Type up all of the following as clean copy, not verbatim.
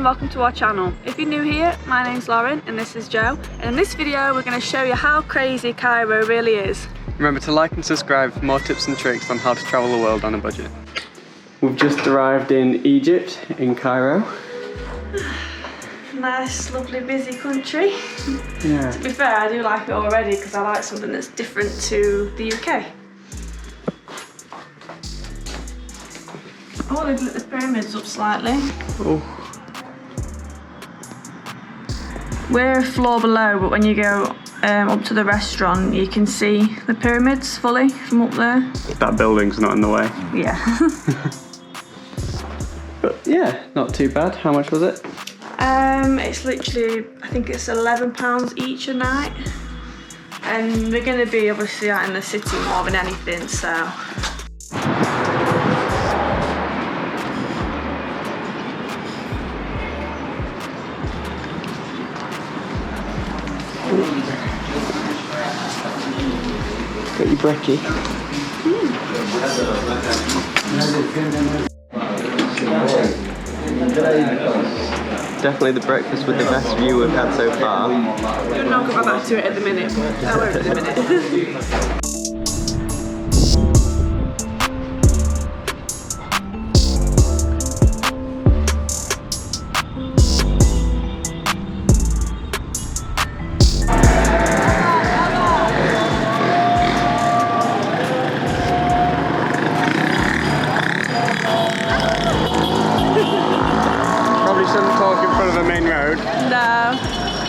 welcome to our channel. If you're new here, my name's Lauren and this is Joe, and in this video we're going to show you how crazy Cairo really is. Remember to like and subscribe for more tips and tricks on how to travel the world on a budget. We've just arrived in Egypt, in Cairo. Nice, lovely, busy country. Yeah. To be fair, I do like it already because I like something that's different to the UK. Oh, they've lit the pyramids up slightly. Oh. We're a floor below, but when you go up to the restaurant, you can see the pyramids fully from up there. That building's not in the way. Yeah. But yeah, not too bad. How much was it? It's literally, I think it's £11 each a night. And we're going to be obviously out in the city more than anything, so. Got your brekkie. Definitely the breakfast with the best view we've had so far. You're not going to go back to it at the minute, but I won't in a minute.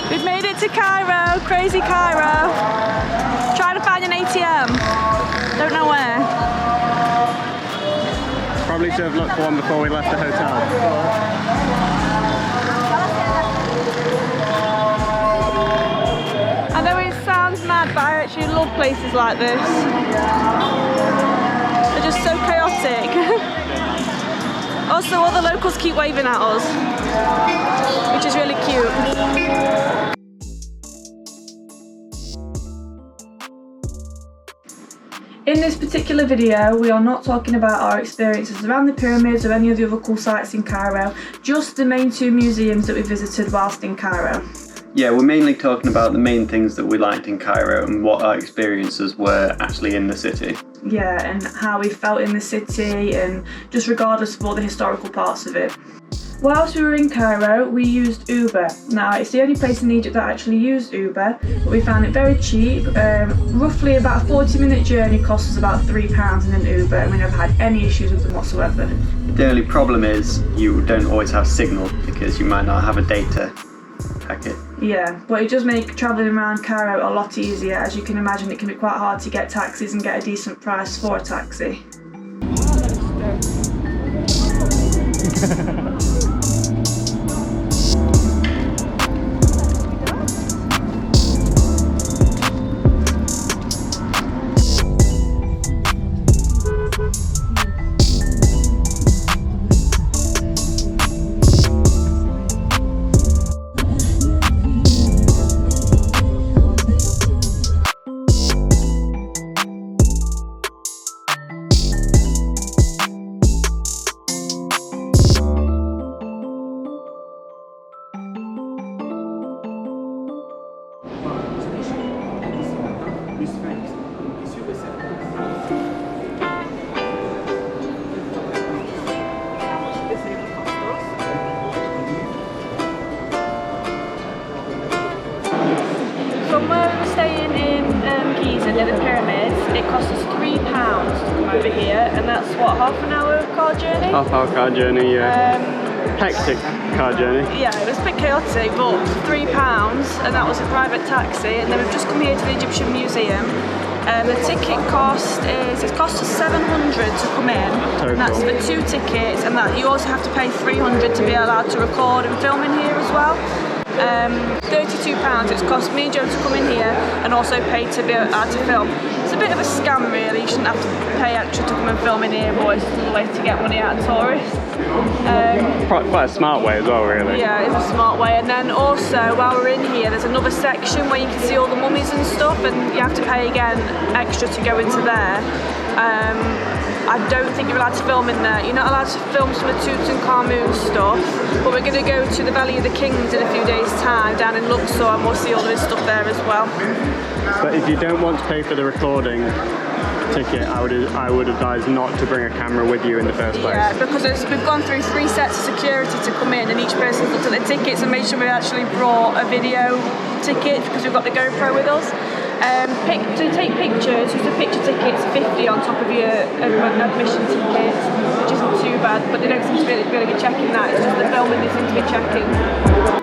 We've made it to Cairo, crazy Cairo. Trying to find an ATM. Don't know where. Probably should have looked for one before we left the hotel. I know it sounds mad, but I actually love places like this. They're just so chaotic. Also, all the locals keep waving at us, which is really cute. In this particular video, we are not talking about our experiences around the pyramids or any of the other cool sites in Cairo, just the main two museums that we visited whilst in Cairo. Yeah, we're mainly talking about the main things that we liked in Cairo and what our experiences were actually in the city. Yeah, and how we felt in the city, and just regardless of all the historical parts of it. Whilst we were in Cairo, we used Uber. Now, it's the only place in Egypt that actually used Uber, but we found it very cheap. Roughly about a 40-minute journey cost us about £3 in an Uber, and we never had any issues with them whatsoever. The only problem is you don't always have signal because you might not have a data packet. Yeah, but it does make travelling around Cairo a lot easier. As you can imagine, it can be quite hard to get taxis and get a decent price for a taxi. Near the pyramids, it cost us £3 to come over here, and that's what, half an hour car journey? Half-hour car journey, yeah. Hectic car journey. Yeah, it was a bit chaotic, but £3, and that was a private taxi. And then we've just come here to the Egyptian Museum. The ticket cost is, it costs us £700 to come in, and that's for 2 tickets, and that you also have to pay £300 to be allowed to record and film in here as well. £32 it's cost me and Joe to come in here, and also pay to be allowed to film. It's a bit of a scam really. You shouldn't have to pay extra to come and film in here, but it's a way to get money out of tourists. Quite a smart way as well, really. Yeah, it's a smart way. And then also, while we're in here, there's another section where you can see all the mummies and stuff, and you have to pay again extra to go into there. I don't think you're allowed to film in there. You're not allowed to film some of Tutankhamun stuff, but we're going to go to the Valley of the Kings in a few days' time down in Luxor, and we'll see all of his stuff there as well. But if you don't want to pay for the recording ticket, I would advise not to bring a camera with you in the first place. Yeah, because we've gone through 3 sets of security to come in, and each person's looked at their tickets and made sure we actually brought a video ticket because we've got the GoPro with us. To take pictures, just a picture ticket's 50 on top of your admission ticket, which isn't too bad, but they don't seem to be able to be checking that, it's just the filming they seem to be checking.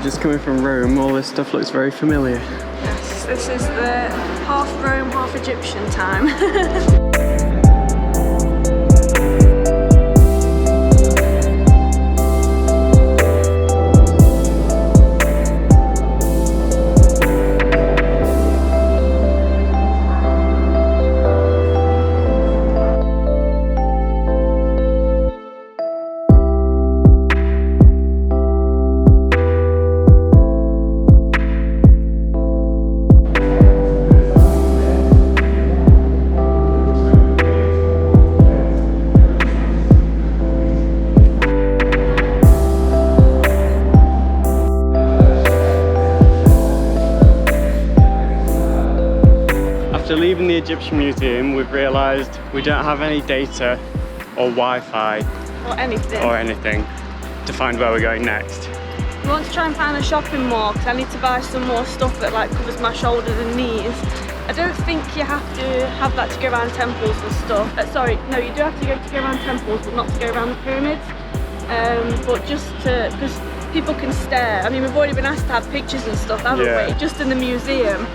Just coming from Rome, all this stuff looks very familiar. Yes, this is the half Rome, half Egyptian time. After leaving the Egyptian Museum, we've realised we don't have any data or Wi-Fi or anything to find where we're going next. We want to try and find a shopping mall because I need to buy some more stuff that like covers my shoulders and knees. I don't think you have to have that to go around temples and stuff. Sorry, no, you do have to go around temples, but not to go around the pyramids. But just to, because people can stare. I mean, we've already been asked to have pictures and stuff, haven't we? Just in the museum.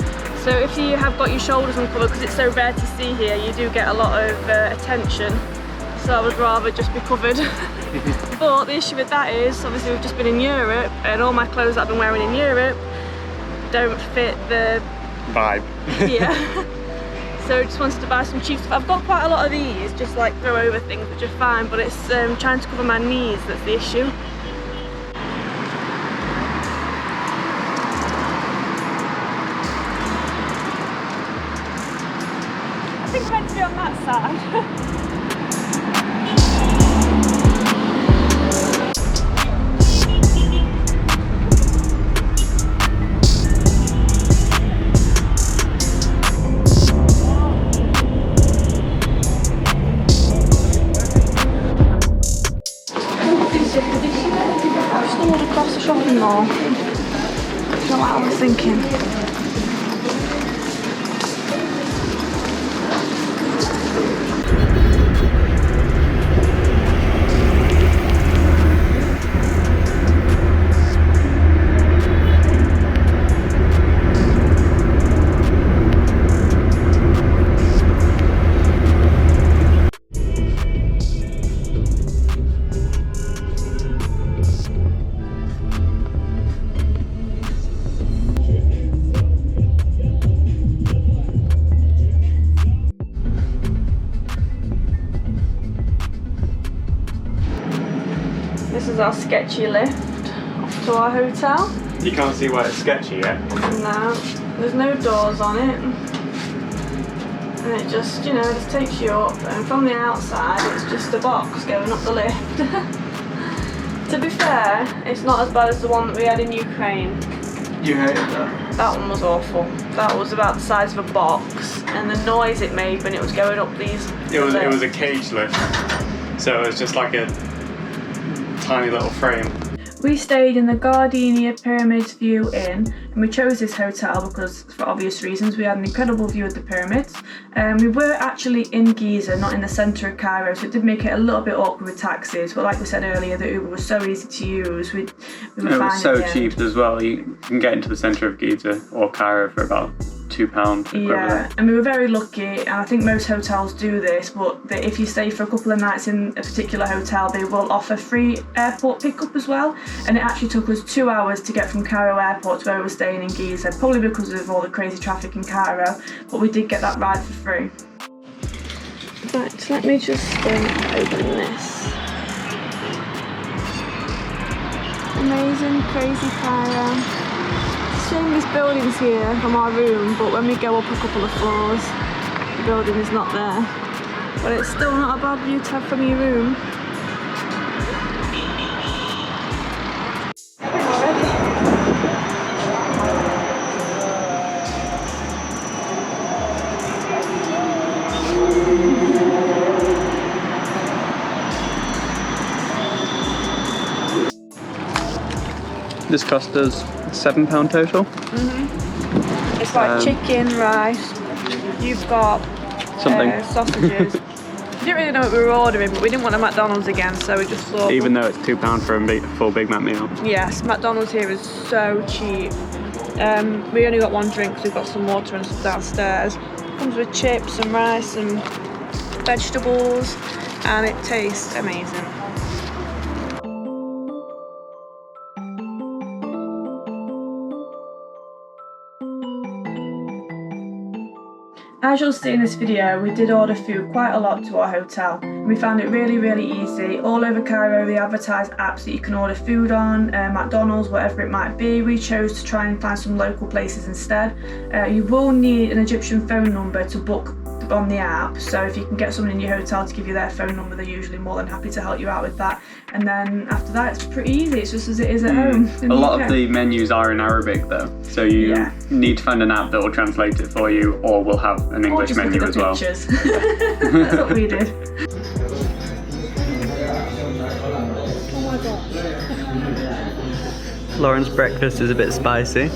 So if you have got your shoulders uncovered, because it's so rare to see here, you do get a lot of attention. So I would rather just be covered. But the issue with that is, obviously we've just been in Europe, and all my clothes that I've been wearing in Europe don't fit the vibe. Yeah. So I just wanted to buy some cheap stuff. I've got quite a lot of these, just like throw over things, which are fine, but it's trying to cover my knees that's the issue. I think it's meant to be on that side. I've stumbled across a shopping mall. That's not what I was thinking. our sketchy lift off to our hotel. You can't see why it's sketchy yet? No, there's no doors on it. And it just, you know, just takes you up. And from the outside, it's just a box going up the lift. To be fair, it's not as bad as the one that we had in Ukraine. You hated that? That one was awful. That was about the size of a box, and the noise it made when it was going up these. It was a cage lift, so it was just like a tiny little frame. We stayed in the Gardenia Pyramids View Inn, and we chose this hotel because, for obvious reasons, we had an incredible view of the pyramids. We were actually in Giza, not in the centre of Cairo, so it did make it a little bit awkward with taxis, but like we said earlier, the Uber was so easy to use. We were It fine was so in the end. cheap as well. You can get into the centre of Giza or Cairo for about £2 equivalent. Yeah, and we were very lucky, and I think most hotels do this, but if you stay for a couple of nights in a particular hotel, they will offer free airport pickup as well, and it actually took us 2 hours to get from Cairo airport to where we were staying in Giza, probably because of all the crazy traffic in Cairo, but we did get that ride for free. Right, let me just open this. Amazing, crazy Cairo. Showing these buildings here from our room, but when we go up a couple of floors, the building is not there. But it's still not a bad view to have from your room. This cost us £7 total. It's like chicken, rice. You've got sausages. We didn't really know what we were ordering, but we didn't want a McDonald's again, so we just thought. Even though it's £2 for a full Big Mac meal. Yes, McDonald's here is so cheap. We only got one drink because we've got some water and stuff downstairs. Comes with chips and rice and vegetables, and it tastes amazing. As you'll see in this video, we did order food quite a lot to our hotel. We found it really, really easy. All over Cairo they advertise apps that you can order food on, McDonald's, whatever it might be. We chose to try and find some local places instead. You will need an Egyptian phone number to book on the app, so if you can get someone in your hotel to give you their phone number, they're usually more than happy to help you out with that. And then after that, it's pretty easy. It's just as it is at home. A lot of the menus are in Arabic though, so you need to find an app that will translate it for you, or will have an English menu as well. That's what we did. Lauren's breakfast is a bit spicy.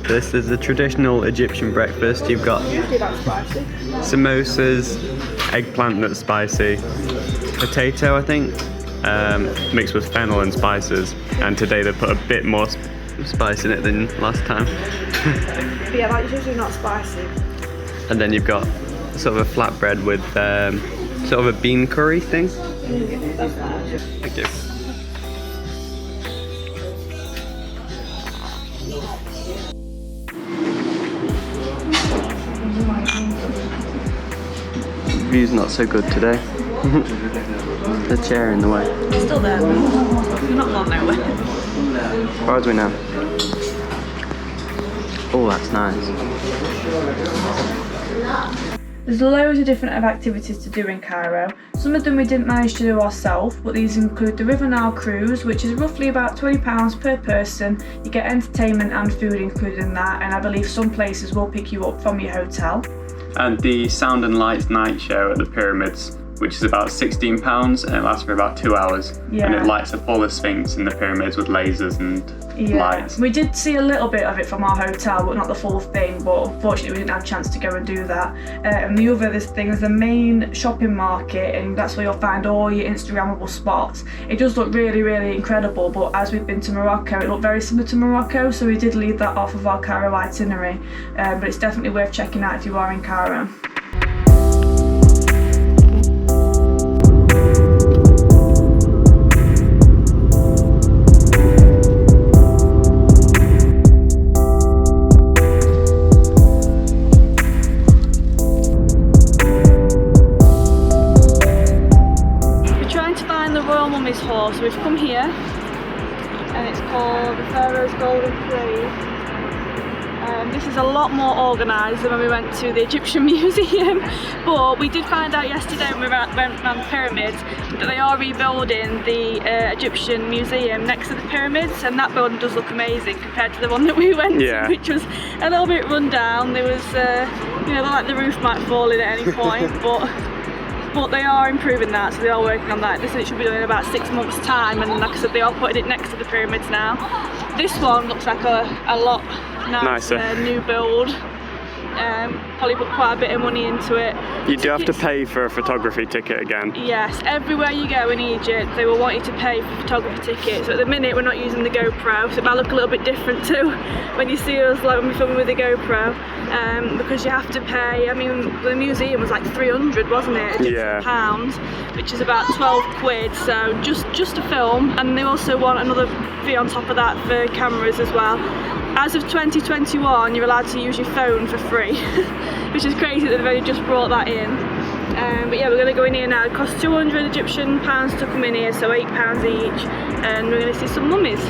This is a traditional Egyptian breakfast. You've got samosas, eggplant that's spicy, potato I think, mixed with fennel and spices, and today they put a bit more spice in it than last time. Yeah, that's usually not spicy. And then you've got sort of a flatbread with sort of a bean curry thing. That's nice. Thank you. The view's not so good today. The chair in the way. It's still there. You're not gone nowhere. As far as we know. Oh, that's nice. There's loads of different activities to do in Cairo. Some of them we didn't manage to do ourselves, but these include the River Nile cruise, which is roughly about £20 per person. You get entertainment and food included in that, and I believe some places will pick you up from your hotel. And the Sound and Lights night show at the pyramids, which is about £16, and it lasts for about 2 hours. Yeah. And it lights up all the Sphinx in the pyramids with lasers and lights. We did see a little bit of it from our hotel, but not the full thing, but unfortunately we didn't have a chance to go and do that. And the other thing is the main shopping market, and that's where you'll find all your Instagrammable spots. It does look really, really incredible, but as we've been to Morocco, it looked very similar to Morocco, so we did leave that off of our Cairo itinerary. But it's definitely worth checking out if you are in Cairo. Royal Mummies Hall, so we've come here and it's called the Pharaohs Golden Three. This is a lot more organised than when we went to the Egyptian museum, but we did find out yesterday when we went around the pyramids that they are rebuilding the Egyptian museum next to the pyramids, and that building does look amazing compared to the one that we went to, which was a little bit run down. There was, you know, like the roof might fall in at any point, but they are improving that, so they are working on that. They said it should be done in about 6 months' time, and like I said, they are putting it next to the pyramids now. This one looks like a lot nicer new build. Probably put quite a bit of money into it. You do have to pay for a photography ticket again. Yes, everywhere you go in Egypt they will want you to pay for photography tickets. So at the minute we're not using the GoPro, so it might look a little bit different too when you see us like when we're filming with the GoPro, because you have to pay. I mean, the museum was like 300, wasn't it? Yeah. Pounds, which is about 12 quid. So just to film, and they also want another fee on top of that for cameras as well. As of 2021, you're allowed to use your phone for free, which is crazy that they've only just brought that in. But yeah, we're going to go in here now. It costs 200 Egyptian pounds to come in here, so £8 each, and we're going to see some mummies.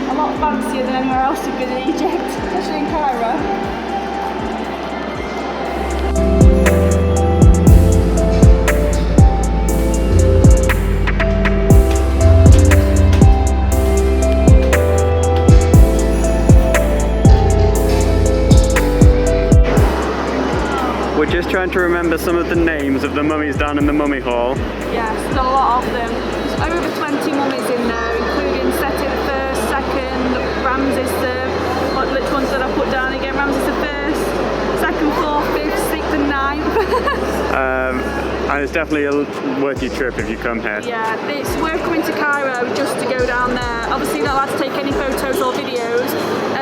A lot fancier than anywhere else we've been in Egypt, especially in Cairo. We're just trying to remember some of the names of the mummies down in the Mummy Hall. Yes, there's a lot of them. There's over 20 mummies in there, including Seti the First, Second, Ramses the... which ones did I put down again? Ramses the First, Second, Fourth, Fifth, Sixth and Ninth. And it's definitely worth your trip if you come here. Yeah, we're coming to Cairo just to go down there. Obviously you're not allowed to take any photos or videos,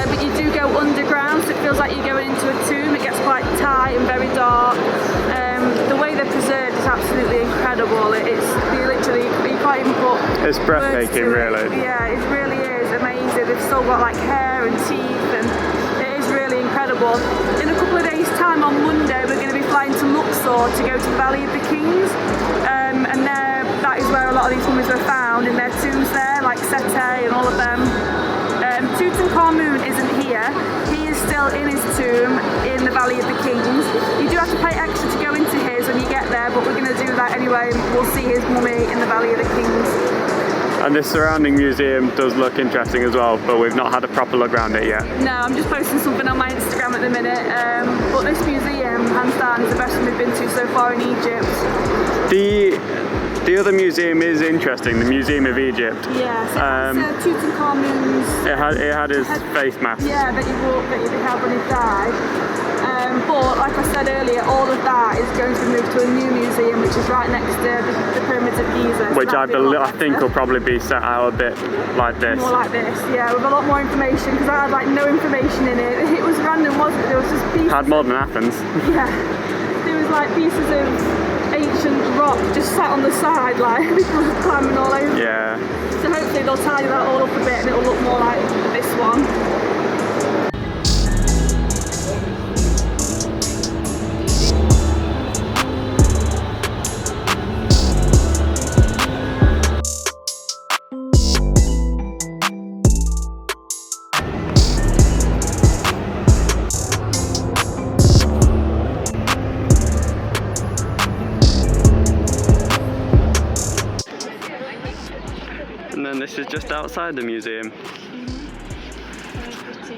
but you do go underground, so it feels like you're going into a tomb. It gets quite tight and very dark. The way they're preserved is absolutely incredible. You can't even put... It's breathtaking, really. Yeah, it really is amazing. They've still got like hair and teeth, and it is really incredible. In a couple of days' time, on Monday, we're going to be flying to Luxor to go to the Valley of the Kings, and that is where a lot of these mummies were found, in their tombs there, like Seti and all of them. Tutankhamun isn't here. He is still in his tomb in the Valley of the Kings. You do have to pay extra to go into his when you get there, but we're going to do that anyway. We'll see his mummy in the Valley of the Kings. And this surrounding museum does look interesting as well, but we've not had a proper look around it yet. No, I'm just posting something on my Instagram at the minute, but this museum, hands down, is the best one we've been to so far in Egypt. The other museum is interesting, the Museum of Egypt. Yeah, so Tutankhamun's... It had his face mask. Yeah, that he had when he died. But like I said earlier, all of that is going to be moved to a new museum, which is right next to the pyramids of Giza. Which I think will probably be set out a bit like this. More like this, yeah, with a lot more information, because I had like no information in it. It was random, wasn't it? There was just pieces. Had more than Athens. Yeah, there was like pieces of ancient rock just sat on the side, like people were climbing all over. Yeah. So hopefully they'll tidy that all up a bit and it'll look more like this one. And then this is just outside the museum. Very pretty.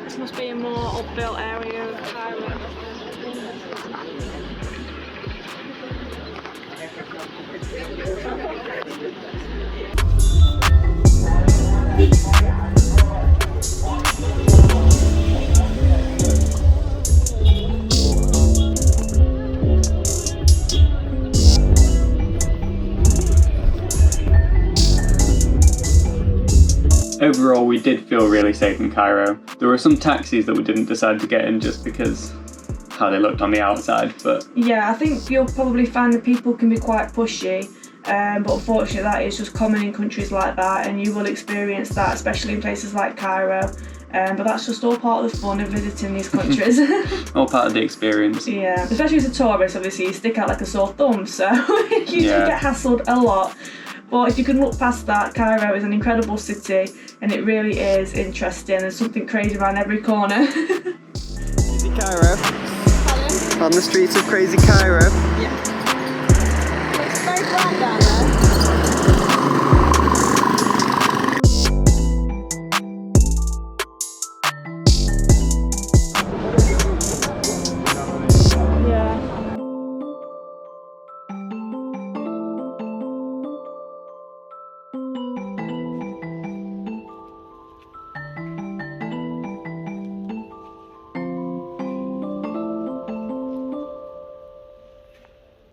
This must be a more upbuilt area of Cairo. Overall, we did feel really safe in Cairo. There were some taxis that we didn't decide to get in just because how they looked on the outside, but... Yeah, I think you'll probably find that people can be quite pushy, but unfortunately that is just common in countries like that, and you will experience that, especially in places like Cairo. But that's just all part of the fun of visiting these countries. All part of the experience. Yeah, especially as a tourist, obviously you stick out like a sore thumb, so you do get hassled a lot. But if you can look past that, Cairo is an incredible city and it really is interesting. There's something crazy around every corner. Crazy Cairo. Pardon? On the streets of crazy Cairo. Yeah. It's very bright down there.